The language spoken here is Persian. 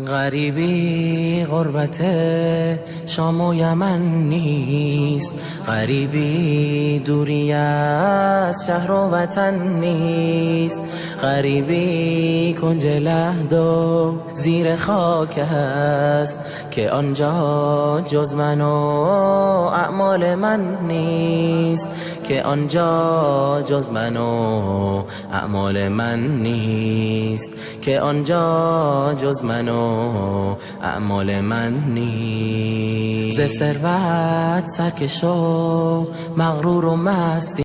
غریبی غربت شام و یمن نیست، غریبی دوری از شهر و وطن نیست، غریبی کنج لحد و زیر خاک است که آنجا جز من و اعمال من نیست، که آنجا جز من و اعمال من نیست، که آنجا جز من و اعمال من نیست. ز ثروت سرکش و مغرور و مستی